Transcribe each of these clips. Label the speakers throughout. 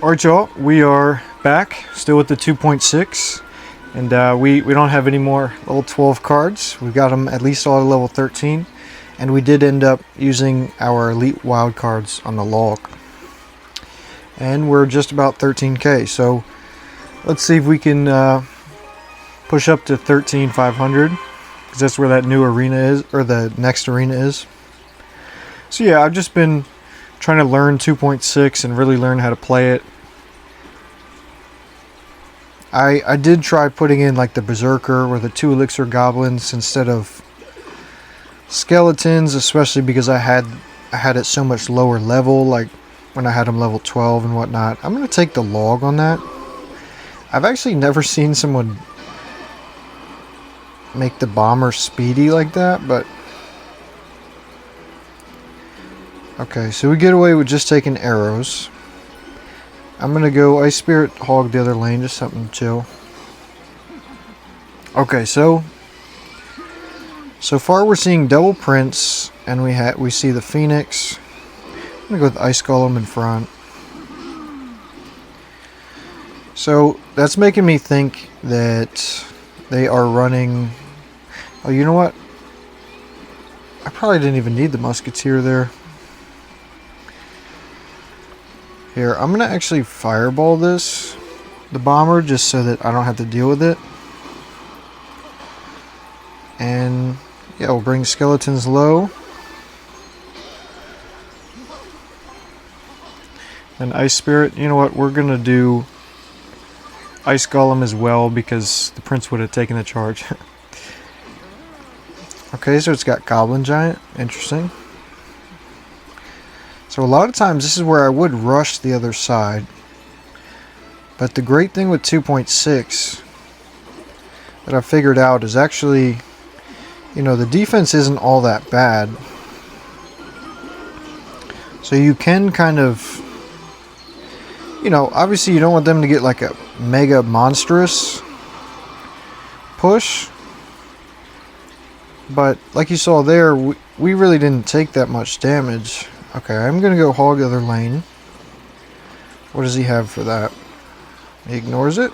Speaker 1: Alright y'all, we are back, still with the 2.6, and we don't have any more level 12 cards. We've got them at least all at level 13, and we did end up using our elite wild cards on the log. And we're just about 13k, so let's see if we can push up to 13,500, because that's where that new arena is, or the next arena is. So yeah, I've just been trying to learn 2.6 and really learn how to play it. I did try putting in like the Berserker or the 2 Elixir Goblins instead of Skeletons, especially because I had it so much lower level, like when I had them level 12 and whatnot. I'm going to take the log on that. I've actually never seen someone make the bomber speedy like that, but okay, so we get away with just taking arrows. I'm gonna go Ice Spirit hog the other lane, just something chill. Okay, so far we're seeing double Prince, and we see the Phoenix. I'm gonna go with Ice Golem in front. So that's making me think that they are running. Oh, you know what? I probably didn't even need the Musketeer there. Here, I'm going to actually fireball the bomber, just so that I don't have to deal with it. And yeah, we'll bring skeletons low. And Ice Spirit, you know what, we're going to do Ice Golem as well, because the Prince would have taken the charge. Okay, so it's got Goblin Giant, interesting. So a lot of times this is where I would rush the other side. But the great thing with 2.6 that I figured out is actually, you know, the defense isn't all that bad. So you can kind of, you know, obviously you don't want them to get like a mega monstrous push. But like you saw there, we really didn't take that much damage. Okay, I'm going to go hog the other lane. What does he have for that? He ignores it.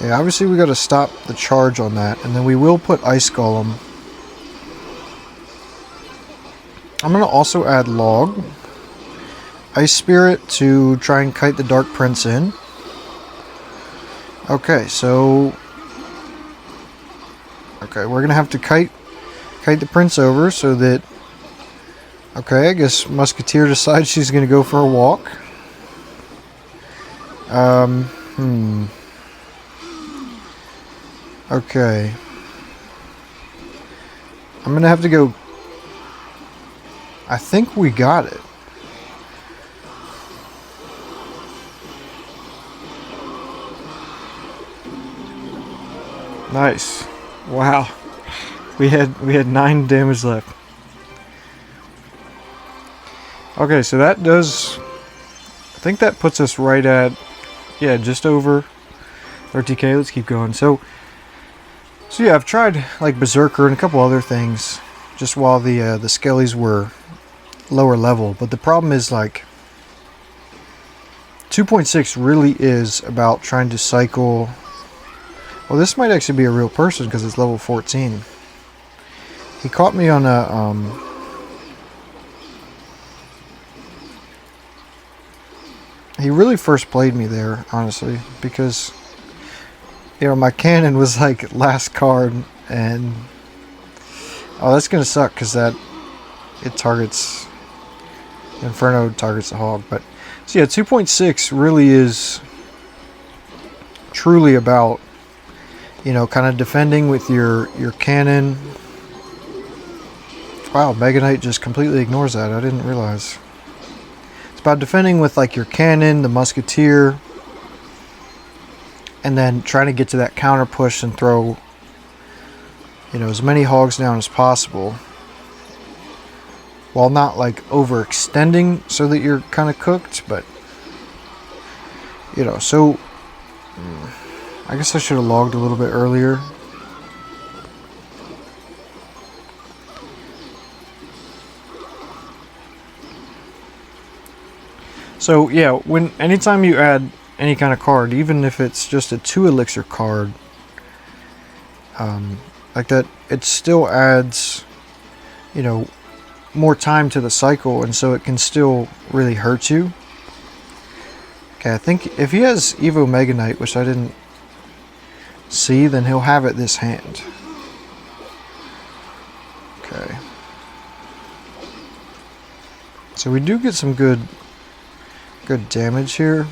Speaker 1: Yeah, obviously we got to stop the charge on that. And then we will put Ice Golem. I'm going to also add Log. Ice Spirit to try and kite the Dark Prince in. Okay, so okay, we're going to have to kite the Prince over so that... Okay, I guess Musketeer decides she's going to go for a walk. Okay. I'm going to have to go... I think we got it. Nice. Wow. We had 9 damage left. Okay, so that does, I think that puts us right at, yeah, just over 30k. Let's keep going. So yeah, I've tried like Berserker and a couple other things just while the skellies were lower level. But the problem is, like, 2.6 really is about trying to cycle. Well, this might actually be a real person because it's level 14. He caught me on a he really first played me there, honestly, because, you know, my cannon was like last card, and oh, that's gonna suck because it targets Inferno, targets the hog. But so yeah, 2.6 really is truly about, you know, kind of defending with your cannon. Wow, Mega Knight just completely ignores that. I didn't realize. About defending with like your cannon, the Musketeer, and then trying to get to that counter push and throw, you know, as many hogs down as possible, while not like overextending so that you're kind of cooked. But, you know, so I guess I should have logged a little bit earlier. So yeah, anytime you add any kind of card, even if it's just a 2 elixir card, like that, it still adds, you know, more time to the cycle, and so it can still really hurt you. Okay, I think if he has Evo Mega Knight, which I didn't see, then he'll have it this hand. Okay. So we do get some good damage here.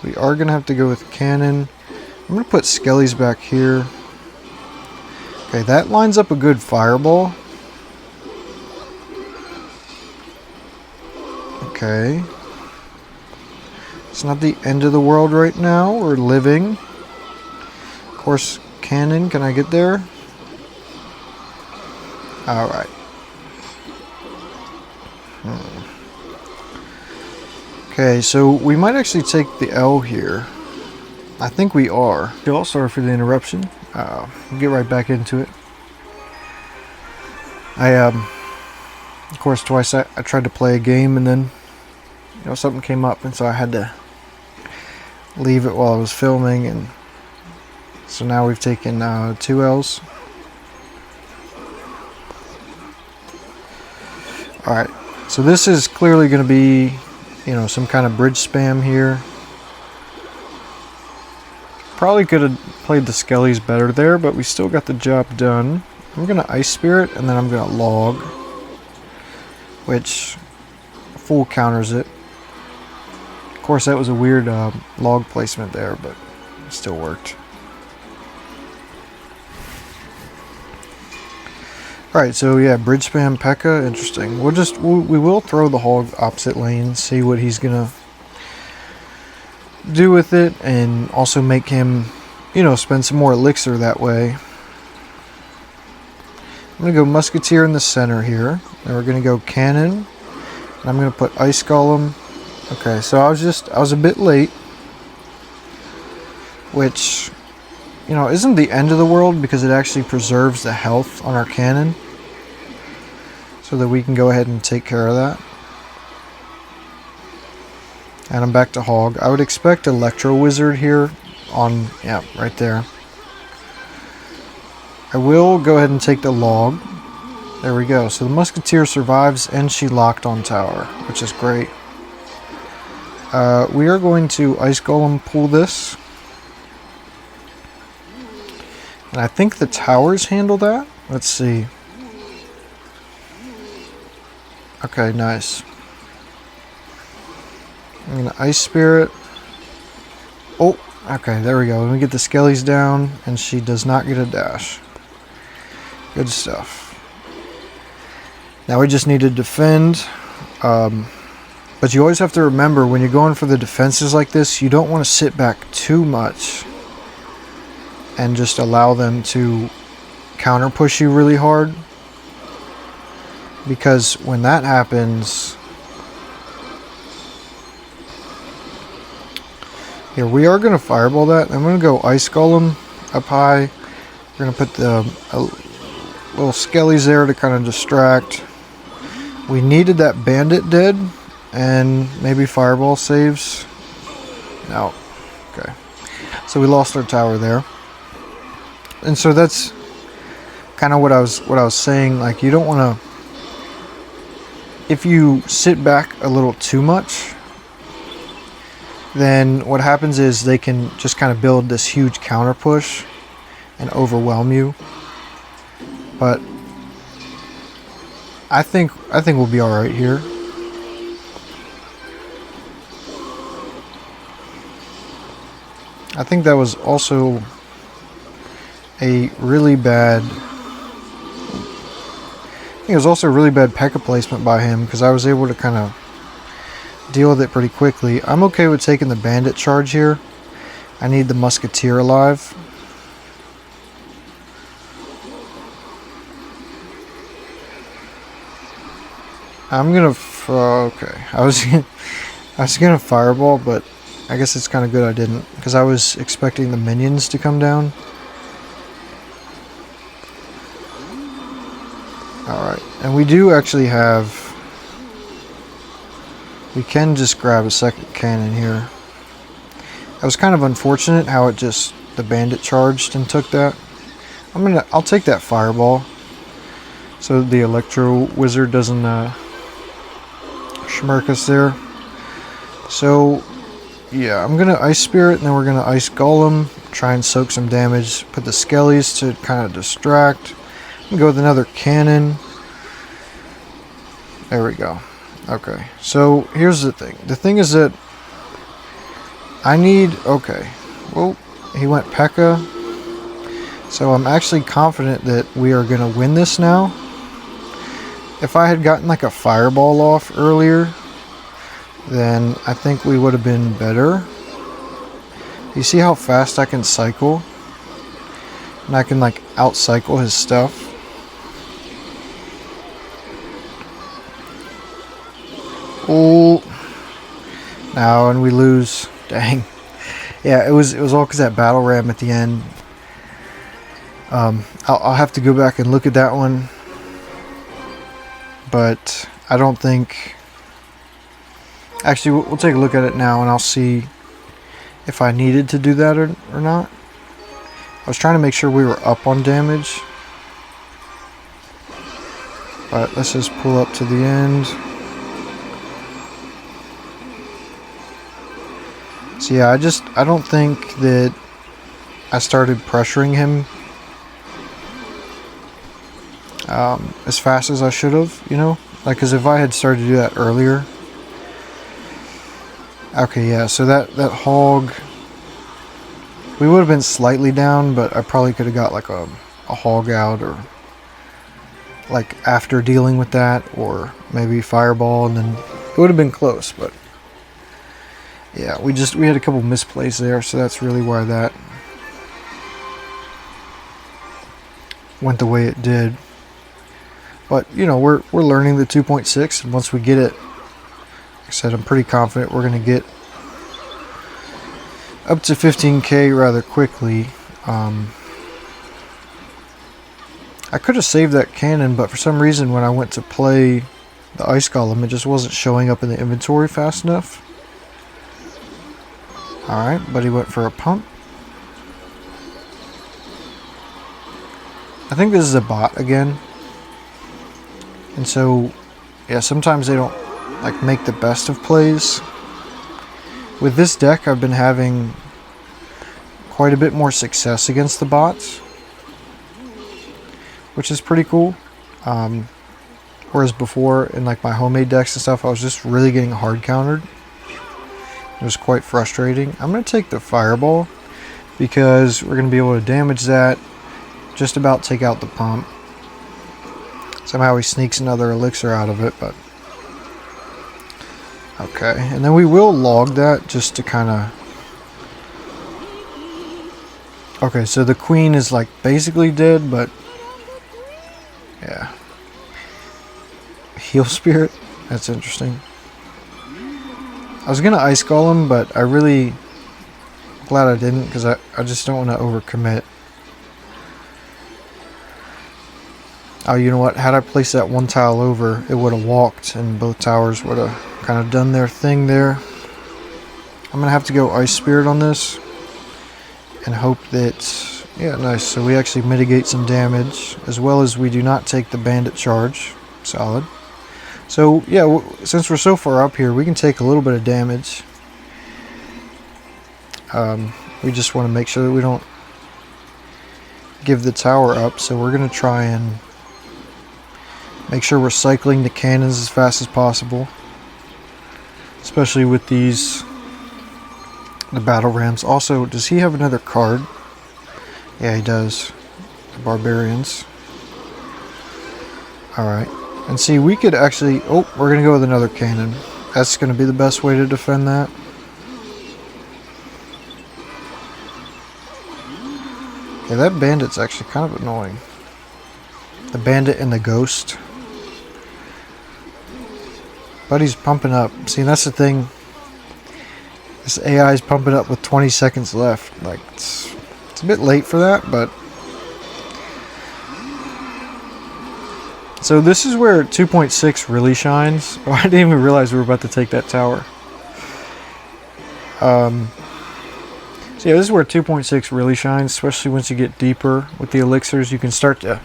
Speaker 1: We are gonna have to go with cannon. I'm gonna put Skellies back here. Okay, that lines up a good fireball. Okay. It's not the end of the world right now. We're living. Of course, cannon. Can I get there? Alright. Okay, so we might actually take the L here. I think we are. Sorry for the interruption. We'll get right back into it. Of course, twice I tried to play a game and then, you know, something came up, and so I had to leave it while I was filming, and so now we've taken 2 L's. Alright, so this is clearly going to be, you know, some kind of bridge spam here. Probably could have played the Skellies better there, but we still got the job done. I'm going to Ice Spirit, and then I'm going to Log, which full counters it. Of course, that was a weird log placement there, but it still worked. Alright, so yeah, bridge spam P.E.K.K.A, interesting. We will throw the hog opposite lane, see what he's gonna do with it, and also make him, you know, spend some more elixir that way. I'm gonna go Musketeer in the center here, and we're gonna go cannon, and I'm gonna put Ice Golem. Okay, so I was a bit late, which, you know, isn't the end of the world because it actually preserves the health on our cannon, so that we can go ahead and take care of that. And I'm back to Hog. I would expect Electro Wizard here on, yeah, right there. I will go ahead and take the Log. There we go. So the Musketeer survives, and she locked on tower, which is great. We are going to Ice Golem pull this. And I think the towers handle that. Let's see. Okay, nice. I'm going to Ice Spirit. Oh, okay, there we go. Let me get the Skellies down, and she does not get a dash. Good stuff. Now we just need to defend. But you always have to remember, when you're going for the defenses like this, you don't want to sit back too much and just allow them to counter push you really hard. Because when that happens, here we are going to fireball that. I'm going to go Ice Golem up high. We're going to put the little Skellies there to kind of distract. We needed that bandit dead, and maybe fireball saves. No. Okay. So we lost our tower there. And so that's kind of what I was saying. Like, you don't want to, if you sit back a little too much, then what happens is they can just kind of build this huge counter push and overwhelm you. But I think we'll be all right here. I think that was also a really bad. I think it was also a really bad P.E.K.K.A placement by him, because I was able to kind of deal with it pretty quickly. I'm okay with taking the bandit charge here. I need the Musketeer alive. I'm gonna. Okay, I was gonna fireball, but I guess it's kind of good I didn't, because I was expecting the minions to come down. Alright, and we do actually have we can just grab a second cannon here. That was kind of unfortunate how it just, the bandit charged and took that. I'll take that fireball so the electro wizard doesn't schmirk us there. So yeah, I'm gonna ice spirit and then we're gonna ice golem, try and soak some damage, put the skellies to kind of distract, and go with another cannon. There we go. Okay, so here's the thing. The thing is that I need, okay, well, he went P.E.K.K.A. So I'm actually confident that we are going to win this now. If I had gotten like a fireball off earlier, then I think we would have been better. You see how fast I can cycle? And I can like out-cycle his stuff. Oh, now and we lose. Dang. Yeah, it was all because that battle ram at the end. I'll have to go back and look at that one, but I don't think. Actually, we'll take a look at it now, and I'll see if I needed to do that or not. I was trying to make sure we were up on damage, but let's just pull up to the end. So yeah, I don't think that I started pressuring him as fast as I should have, you know? Like, because if I had started to do that earlier. Okay, yeah, so that hog, we would have been slightly down, but I probably could have got like a hog out, or like after dealing with that, or maybe fireball, and then it would have been close, but yeah, we had a couple misplays there, so that's really why that went the way it did. But you know, we're learning the 2.6, and once we get it, like I said, I'm pretty confident we're going to get up to 15k rather quickly. I could have saved that cannon, but for some reason when I went to play the ice golem, it just wasn't showing up in the inventory fast enough. Alright, but he went for a pump. I think this is a bot again. And so, yeah, sometimes they don't like make the best of plays. With this deck, I've been having quite a bit more success against the bots, which is pretty cool. Whereas before, in like my homemade decks and stuff, I was just really getting hard countered. It was quite frustrating. I'm going to take the fireball because we're going to be able to damage that, just about take out the pump. Somehow he sneaks another elixir out of it, but okay. And then we will log that just to kind of. Okay, so the queen is like basically dead, but yeah. Heal spirit? That's interesting. I was gonna ice golem, but I really glad I didn't, because I just don't want to overcommit. Oh, you know what? Had I placed that one tile over, it would have walked, and both towers would have kind of done their thing there. I'm gonna have to go ice spirit on this, and hope that, yeah, nice. So we actually mitigate some damage, as well as we do not take the bandit charge. Solid. So yeah, since we're so far up here, we can take a little bit of damage. We just want to make sure that we don't give the tower up, so we're going to try and make sure we're cycling the cannons as fast as possible, especially with the battle rams. Also, does he have another card? Yeah, he does. The barbarians. Alright. And see, we could actually... Oh, we're going to go with another cannon. That's going to be the best way to defend that. Yeah, that bandit's actually kind of annoying. The bandit and the ghost. But he's pumping up. See, that's the thing. This AI is pumping up with 20 seconds left. Like, it's a bit late for that, but... So this is where 2.6 really shines. Oh, I didn't even realize we were about to take that tower. So yeah, this is where 2.6 really shines, especially once you get deeper with the elixirs. You can start to,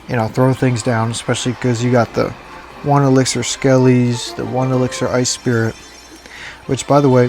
Speaker 1: you know, throw things down, especially because you got the 1 elixir Skellies, the 1 elixir Ice Spirit, which, by the way,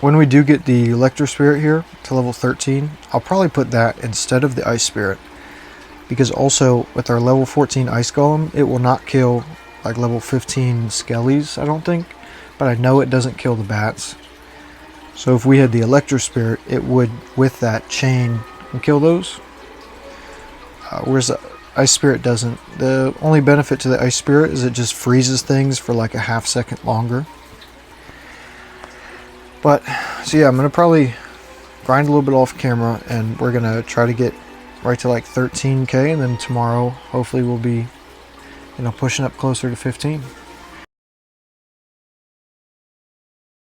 Speaker 1: when we do get the Electro Spirit here to level 13, I'll probably put that instead of the Ice Spirit, because also with our level 14 Ice Golem, it will not kill like level 15 Skellies, I don't think, but I know it doesn't kill the bats. So if we had the Electro Spirit, it would, with that chain, and kill those. Whereas the Ice Spirit doesn't. The only benefit to the Ice Spirit is it just freezes things for like a half second longer. But, so yeah, I'm going to probably grind a little bit off camera, and we're going to try to get right to like 13k, and then tomorrow hopefully we'll be, you know, pushing up closer to 15.